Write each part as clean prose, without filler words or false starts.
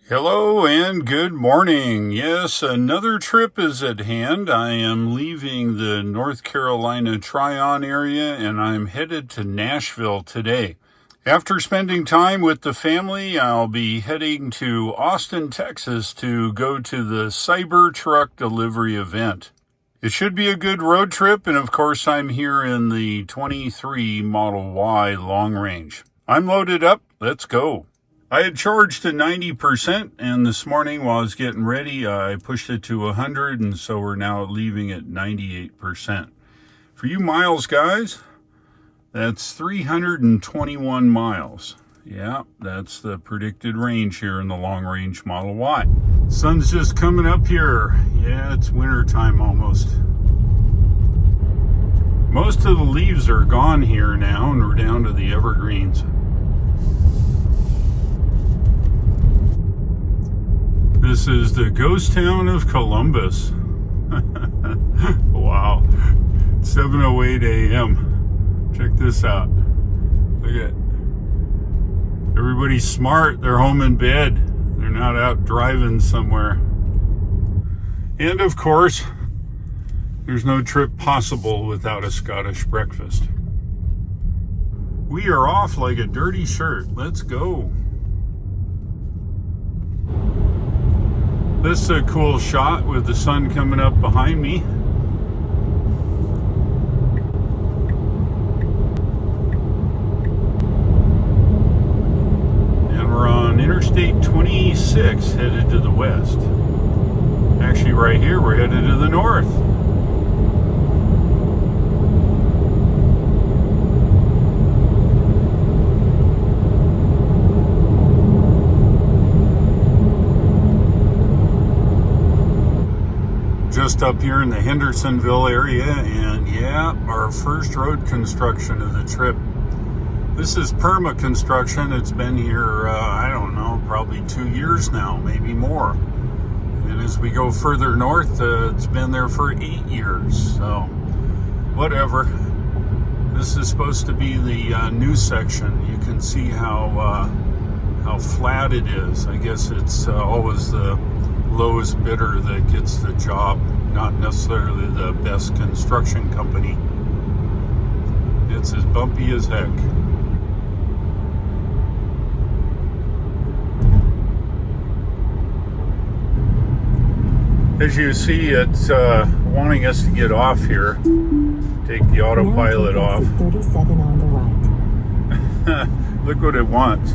Hello and good morning. Yes, another trip is at hand. I am leaving the North Carolina Tryon area and I'm headed to Nashville today. After spending time with the family, I'll be heading to Austin, Texas to go to the Cybertruck delivery event. It should be a good road trip, and of course I'm here in the 23 Model Y long range. I'm loaded up. Let's go. I had charged to 90%, and this morning while I was getting ready, I pushed it to 100, and so we're now leaving at 98%. For you miles, guys, that's 321 miles. Yeah, that's the predicted range here in the long-range Model Y. Sun's just coming up here. Yeah, it's winter time almost. Most of the leaves are gone here now, and we're down to the evergreens. This is the ghost town of Columbus. Wow. 7:08 a.m. Check this out. Look at it. Everybody's smart. They're home in bed. They're not out driving somewhere. And of course, there's no trip possible without a Scottish breakfast. We are off like a dirty shirt. Let's go. This is a cool shot with the sun coming up behind me. And we're on Interstate 26 headed to the west. Actually, right here, we're headed to the north. Just up here in the Hendersonville area, and yeah, our first road construction of the trip. This is perma construction. It's been here, I don't know, probably 2 years now, maybe more. And as we go further north, it's been there for 8 years. So, whatever. This is supposed to be the new section. You can see how flat it is. I guess it's always the lowest bidder that gets the job, not necessarily the best construction company. It's as bumpy as heck. As you see, it's wanting us to get off here. Take the autopilot off. 37 on the right. Look what it wants.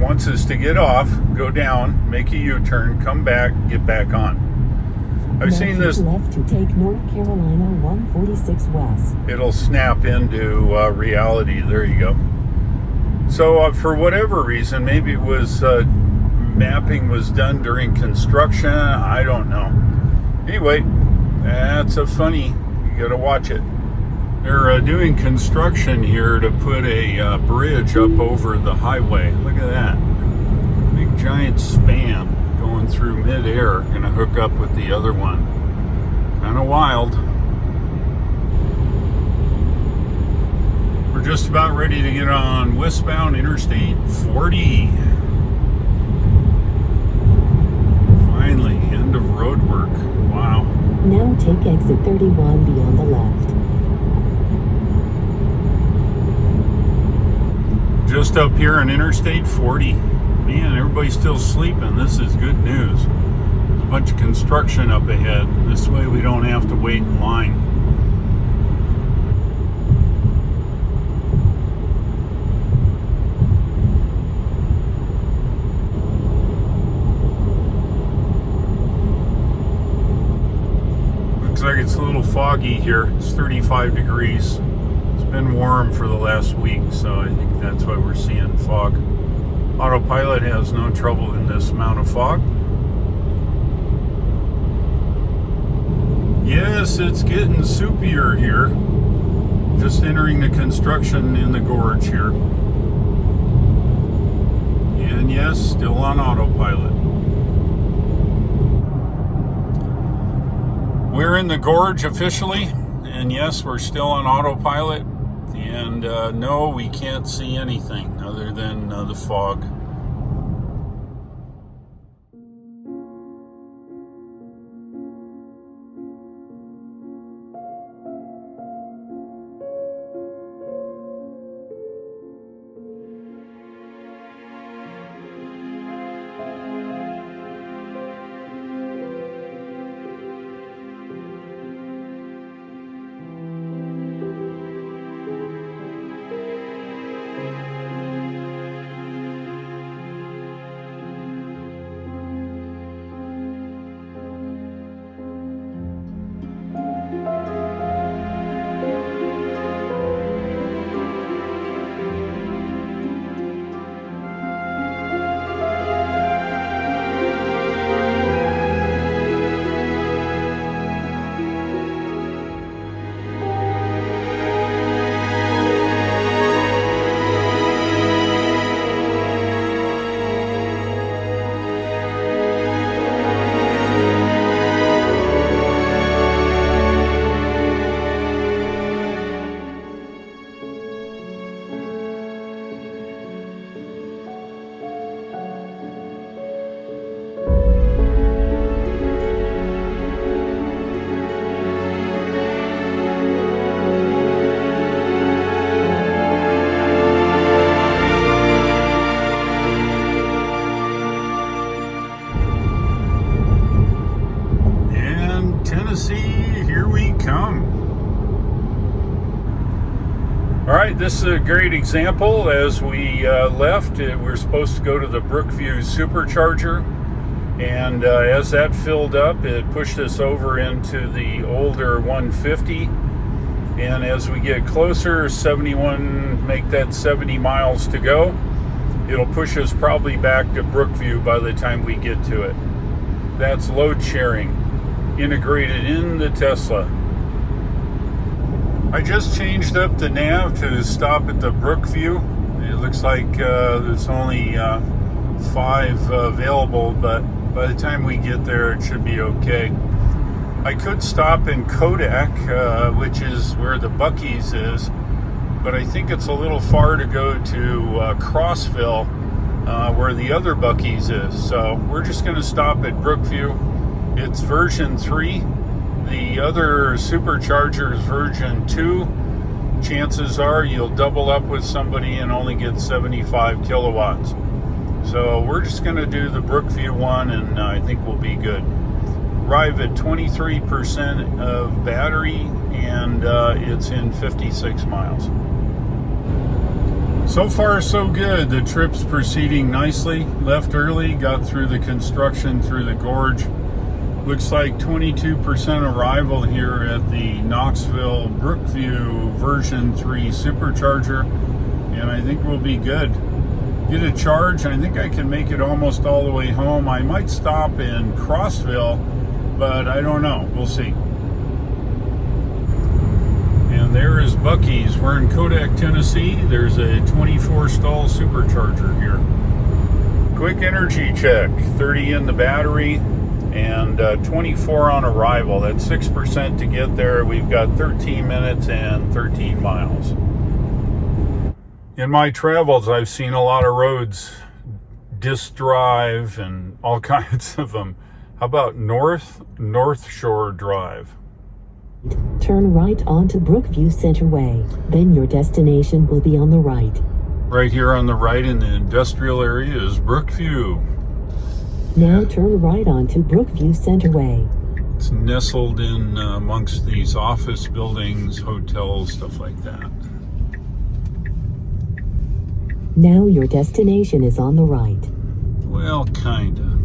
Wants us to get off, go down, make a U-turn, come back, get back on. I've seen this. Left to take North Carolina 146 west. It'll snap into reality. There you go. So for whatever reason, maybe it was mapping was done during construction. I don't know. Anyway, that's a funny. You got to watch it. They're doing construction here to put a bridge up over the highway. Look at that. Big giant span going through midair. Going to hook up with the other one. Kind of wild. We're just about ready to get on westbound Interstate 40. Finally, end of road work. Wow. Now take exit 31 beyond the left. Just up here on Interstate 40. Man, everybody's still sleeping. This is good news. There's a bunch of construction up ahead. This way we don't have to wait in line. Looks like it's a little foggy here. It's 35 degrees. Been warm for the last week, so I think that's why we're seeing fog. Autopilot has no trouble in this amount of fog. Yes, it's getting soupier here. Just entering the construction in the gorge here. And yes, still on autopilot. We're in the gorge officially, and yes, we're still on autopilot. And no, we can't see anything other than the fog. Tennessee, here we come. All right, this is a great example. As we left, we're supposed to go to the Brookview Supercharger. And as that filled up, it pushed us over into the older 150. And as we get closer, 71, make that 70 miles to go, it'll push us probably back to Brookview by the time we get to it. That's load sharing, integrated in the Tesla. I just changed up the nav to stop at the Brookview. It looks like there's only 5 available, but by the time we get there, it should be okay. I could stop in Kodak, which is where the Buc-ee's is, but I think it's a little far to go to Crossville, where the other Buc-ee's is. So we're just going to stop at Brookview. It's version 3. The other supercharger is version 2. Chances are you'll double up with somebody and only get 75 kilowatts. So we're just going to do the Brookview one, and I think we'll be good. Arrive at 23% of battery, and it's in 56 miles. So far, so good. The trip's proceeding nicely. Left early, got through the construction through the gorge. Looks like 22% arrival here at the Knoxville Brookview version 3 supercharger, and I think we'll be good. Get a charge. I think I can make it almost all the way home. I might stop in Crossville, but I don't know. We'll see. And there is Buc-ee's. We're in Kodak, Tennessee. There's a 24 stall supercharger here. Quick energy check. 30 in the battery and 24 on arrival. That's 6% to get there. We've got 13 minutes and 13 miles. In my travels, I've seen a lot of roads, Disc Drive and all kinds of them. How about North Shore Drive? Turn right onto Brookview Centerway. Then your destination will be on the right. Right here on the right in the industrial area is Brookview. Now turn right onto Brookview Centerway. It's nestled in amongst these office buildings, hotels, stuff like that. Now your destination is on the right. Well, kinda.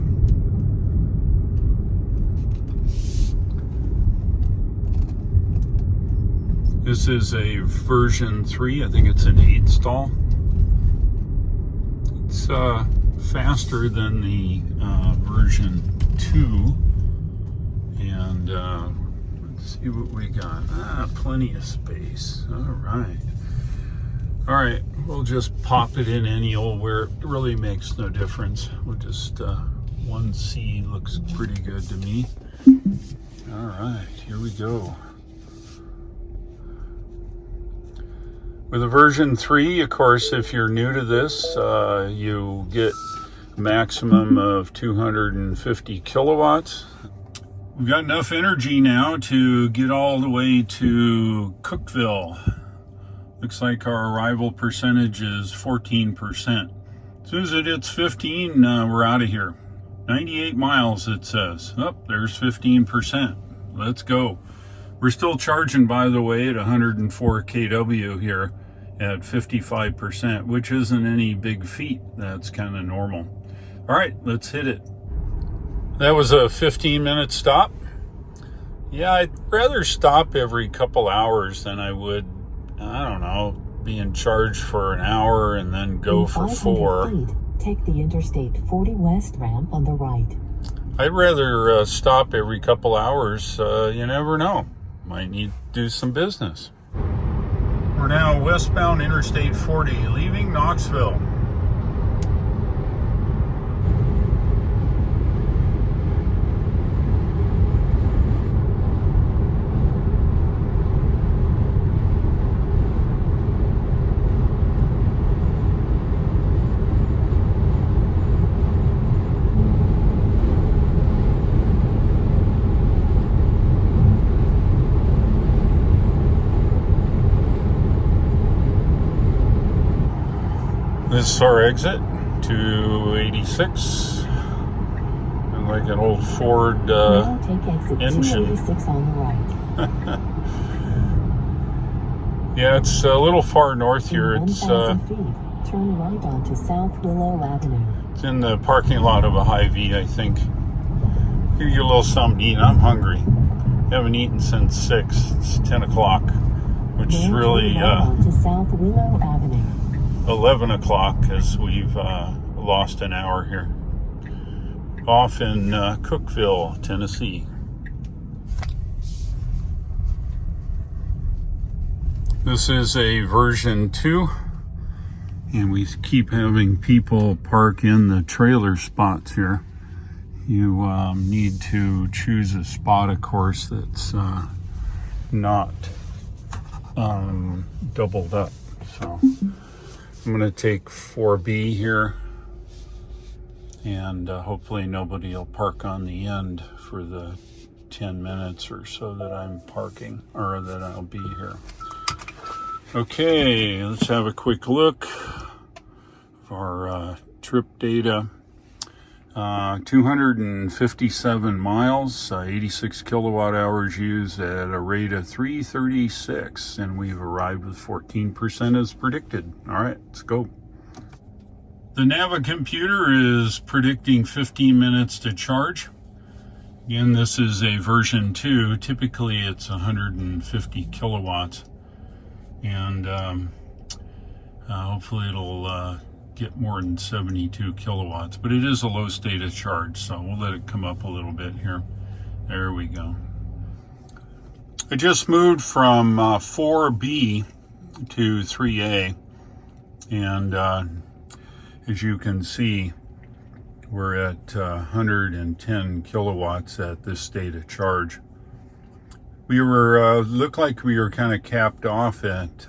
This is a version 3. I think it's an 8 stall. It's faster than the version 2. And let's see what we got. Plenty of space. All right. All right, we'll just pop it in any old where it really makes no difference. We'll just, 1C looks pretty good to me. All right, here we go. With a version 3, of course, if you're new to this, you get a maximum of 250 kilowatts. We've got enough energy now to get all the way to Cookeville. Looks like our arrival percentage is 14%. As soon as it hits 15, we're out of here. 98 miles, it says. Oh, there's 15%. Let's go. We're still charging, by the way, at 104 kW here at 55%, which isn't any big feat. That's kind of normal. All right, let's hit it. That was a 15-minute stop. Yeah, I'd rather stop every couple hours than I would, I don't know, be in charge for an hour and then go for 4. Feet, take the Interstate 40 West ramp on the right. I'd rather stop every couple hours. You never know. Might need to do some business. We're now westbound Interstate 40, leaving Knoxville. This is our exit to 86. It like an old Ford Now take exit engine. 286 on the right. Yeah, it's a little far north here. In It's 1,000 feet, turn right onto South Willow Avenue. it's in the parking lot of a Hy-Vee, I think. Give you a little something to eat. I'm hungry. Haven't eaten since 6. It's 10 o'clock, which is Then really turn right onto South Willow Avenue. 11 o'clock because we've lost an hour here. Off in Cookeville, Tennessee. This is a version 2, and we keep having people park in the trailer spots here. You need to choose a spot, of course, that's not doubled up. So I'm going to take 4B here, and hopefully nobody will park on the end for the 10 minutes or so that I'm parking, or that I'll be here. Okay, let's have a quick look of our trip data. 257 miles, 86 kilowatt hours used at a rate of 336, and we've arrived with 14% as predicted. All right, let's go. The Navicomputer is predicting 15 minutes to charge. Again, this is a version 2. Typically, it's 150 kilowatts. And hopefully it'll get more than 72 kilowatts, but it is a low state of charge, so we'll let it come up a little bit here. There we go. I just moved from 4B to 3A, and as you can see, we're at 110 kilowatts at this state of charge. We were, looked like we were kind of capped off at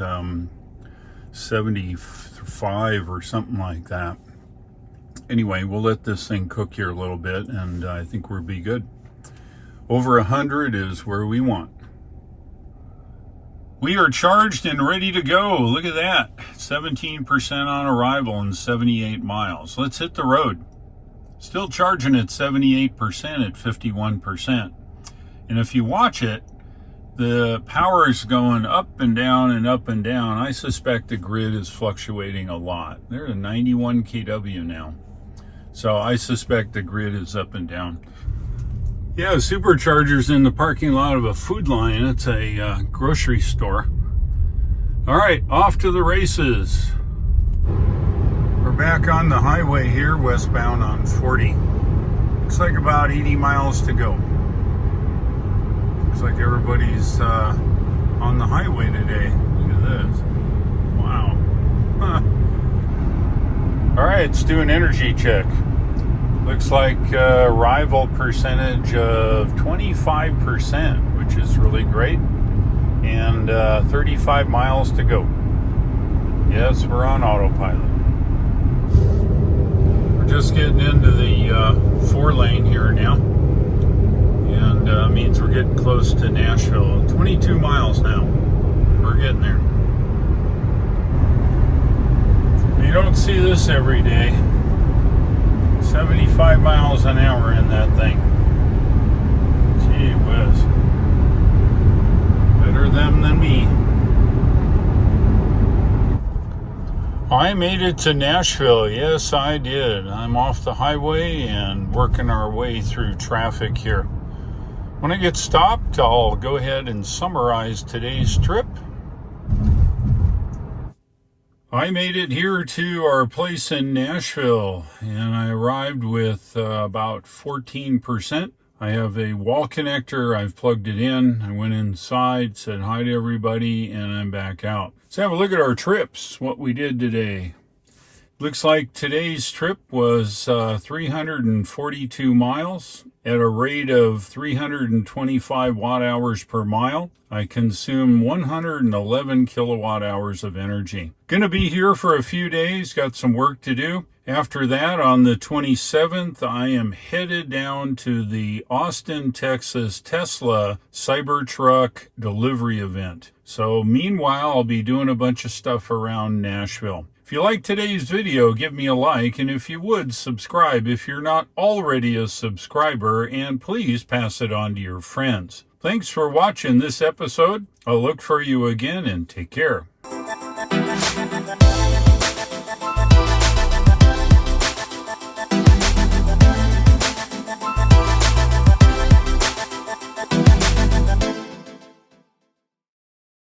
75 or something like that. Anyway, we'll let this thing cook here a little bit, and I think we'll be good. Over 100 is where we want. We are charged and ready to go. Look at that. 17% on arrival and 78 miles. Let's hit the road. Still charging at 78% at 51%. And if you watch it, the power is going up and down and up and down. I suspect the grid is fluctuating a lot. They're at 91 kW now. So I suspect the grid is up and down. Yeah, supercharger's in the parking lot of a Food Lion. It's a grocery store. All right, off to the races. We're back on the highway here, westbound on 40. Looks like about 80 miles to go. Looks like everybody's on the highway today. Look at this. Wow. Huh. All right, let's do an energy check. Looks like arrival percentage of 25%, which is really great. And 35 miles to go. Yes, we're on autopilot. We're just getting into the 4-lane here now. And means we're getting close to Nashville. 22 miles now. We're getting there. You don't see this every day. 75 miles an hour in that thing. Gee whiz. Better them than me. I made it to Nashville. Yes, I did. I'm off the highway and working our way through traffic here. When I get stopped, I'll go ahead and summarize today's trip. I made it here to our place in Nashville, and I arrived with about 14%. I have a wall connector. I've plugged it in. I went inside, said hi to everybody, and I'm back out. Let's have a look at our trips, what we did today. Looks like today's trip was 342 miles at a rate of 325 watt hours per mile. I consumed 111 kilowatt hours of energy. Gonna be here for a few days, got some work to do. After that, on the 27th, I am headed down to the Austin, Texas Tesla Cybertruck delivery event. So meanwhile, I'll be doing a bunch of stuff around Nashville. If you like today's video, give me a like, and if you would, subscribe if you're not already a subscriber, and please pass it on to your friends. Thanks for watching this episode. I'll look for you again, and take care.